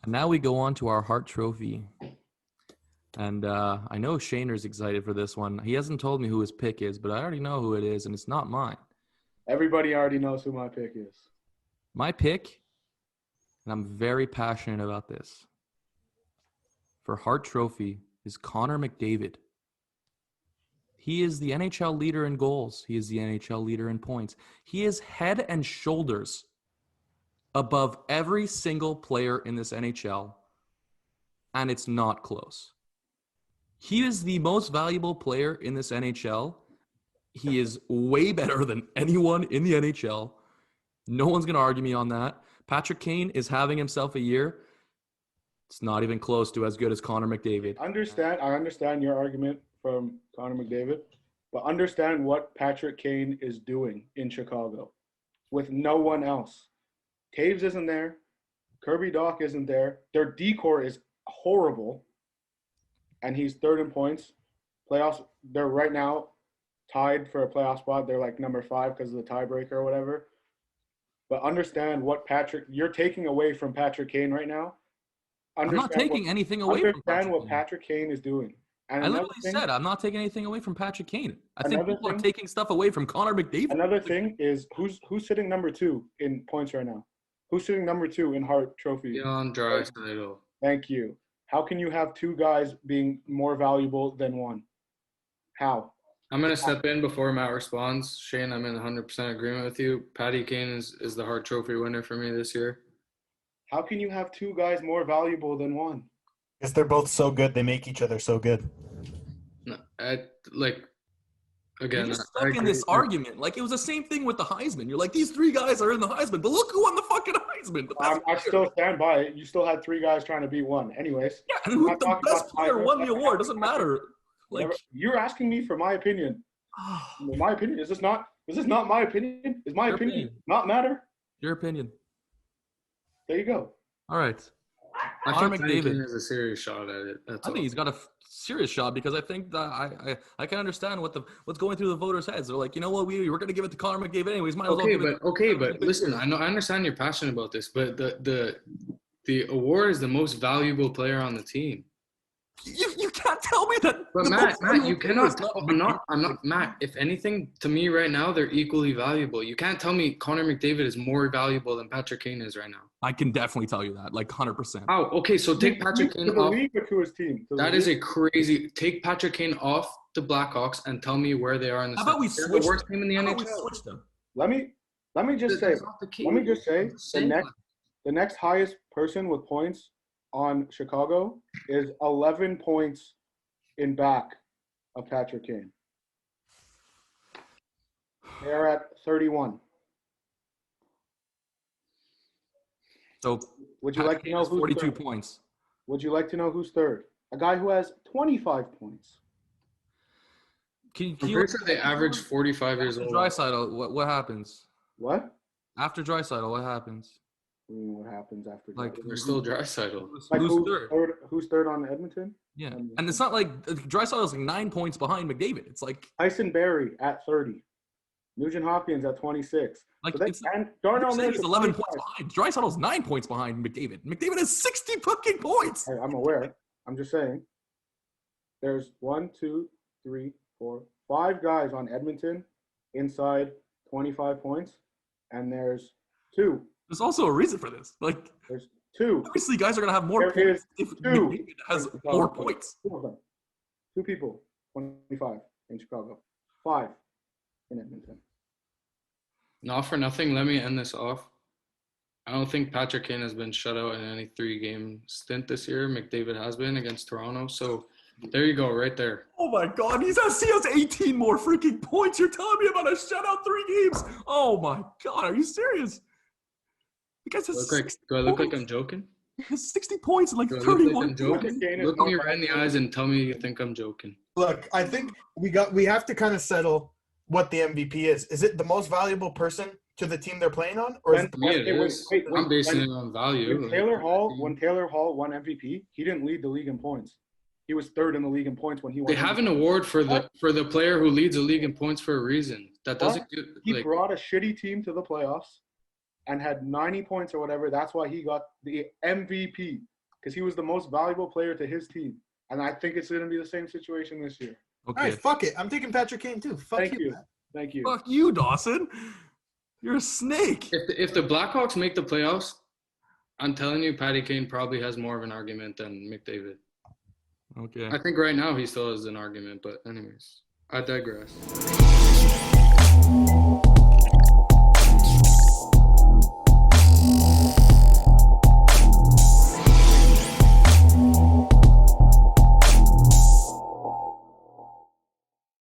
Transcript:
And now we go on to our Hart Trophy. And I know Shaner's excited for this one. He hasn't told me who his pick is, but I already know who it is, and it's not mine. Everybody already knows who my pick is. My pick, and I'm very passionate about this, for Hart Trophy is Connor McDavid. He is the NHL leader in goals. He is the NHL leader in points. He is head and shoulders above every single player in this NHL, and it's not close. He is the most valuable player in this NHL. He is way better than anyone in the NHL. No one's going to argue me on that. Patrick Kane is having himself a year. It's not even close to as good as Connor McDavid. I understand your argument from Connor McDavid, but understand what Patrick Kane is doing in Chicago with no one else. Taves isn't there. Kirby Dach isn't there. Their decor is horrible. And he's third in points. Playoffs, they're right now tied for a playoff spot. They're like number 5 because of the tiebreaker or whatever. But understand what you're taking away from Patrick Kane right now. I'm not taking anything away from Patrick Kane. Understand what Patrick Kane is doing. And I literally said I'm not taking anything away from Patrick Kane. I think people are taking stuff away from Connor McDavid. Another thing is who's sitting number 2 in points right now? Who's sitting number 2 in Hart Trophy? Leon Draisaitl. Thank you. How can you have 2 guys being more valuable than one? How? I'm going to step in before Matt responds. Shane, I'm in 100% agreement with you. Patty Kane is the Hart Trophy winner for me this year. How can you have 2 guys more valuable than one? Because they're both so good. They make each other so good. No, again, you're just stuck in this argument. Like, it was the same thing with the Heisman. You're like, these 3 guys are in the Heisman, but look who won the fucking Heisman. I still stand by it. You still had 3 guys trying to beat one. Anyways. Yeah, and who the best player won the award? Doesn't matter. Like, you're asking me for my opinion. My opinion is this not my opinion? Is my opinion not matter? Your opinion. There you go. All right. I think McDavid has a serious shot at it. I think he's got a serious shot because I think that I can understand what's going through the voters' heads. They're like, you know what, we're going to give it to Connor McDavid anyways. Might as well give it. But listen, I understand you're passionate about this, but the award is the most valuable player on the team. You can't tell me that. But Matt, you cannot. I'm not Matt. If anything, to me right now, they're equally valuable. You can't tell me Connor McDavid is more valuable than Patrick Kane is right now. I can definitely tell you that, like 100%. Oh, okay. So take Patrick Kane off. To his team. That is a crazy. Take Patrick Kane off the Blackhawks and tell me where they are in the. How about we switch the worst team in the NHL? We switch them? Let me just say the next highest person with points on Chicago is 11 points in back of Patrick Kane. They are at 31. So would you like to know who's 42 third? Points. Would you like to know who's third? A guy who has 25 points. I'm pretty sure they average 45 years old. Draisaitl, what happens? What? After Draisaitl, what happens? What happens after? Like, they're still Draisaitl. Like who's third? Who's third on Edmonton? Yeah, and it's not like Draisaitl's like 9 points behind McDavid. It's like Tyson Barrie at 30, Nugent Hopkins at 26. Like, and Darnell Nurse is 11 points behind. Draisaitl's 9 points behind McDavid. McDavid has 60 fucking points. Hey, I'm aware. I'm just saying. There's 1, 2, 3, 4, 5 guys on Edmonton inside 25 points, and there's 2. There's also a reason for this. Like, there's 2. Obviously, guys are gonna have more points if McDavid has more points. 2 of them. 2 people, 25 in Chicago, 5 in Edmonton. Not for nothing, let me end this off. I don't think Patrick Kane has been shut out in any 3-game stint this year. McDavid has been against Toronto. So there you go, right there. Oh my God, he has 18 more freaking points. You're telling me about a shutout 3 games? Oh my God, are you serious? The guy says do I look like I'm joking? He has 60 points in like do 31 I'm joking? Look me right in the eyes and tell me you think I'm joking. Look, I think we have to kind of settle what the MVP is. Is it the most valuable person to the team they're playing on, or is it I'm basing it on value. When Taylor Hall won MVP, he didn't lead the league in points. He was third in the league in points when he won. They have an award for the player who leads the league in points for a reason. That doesn't get, he brought a shitty team to the playoffs and had 90 points or whatever. That's why he got the MVP. because he was the most valuable player to his team. And I think it's going to be the same situation this year. Okay. All right, fuck it. I'm taking Patrick Kane too. Fuck Thank you. Matt. Thank you. Fuck you, Dawson. You're a snake. If the Blackhawks make the playoffs, I'm telling you, Patty Kane probably has more of an argument than McDavid. Okay. I think right now he still has an argument, but anyways, I digress.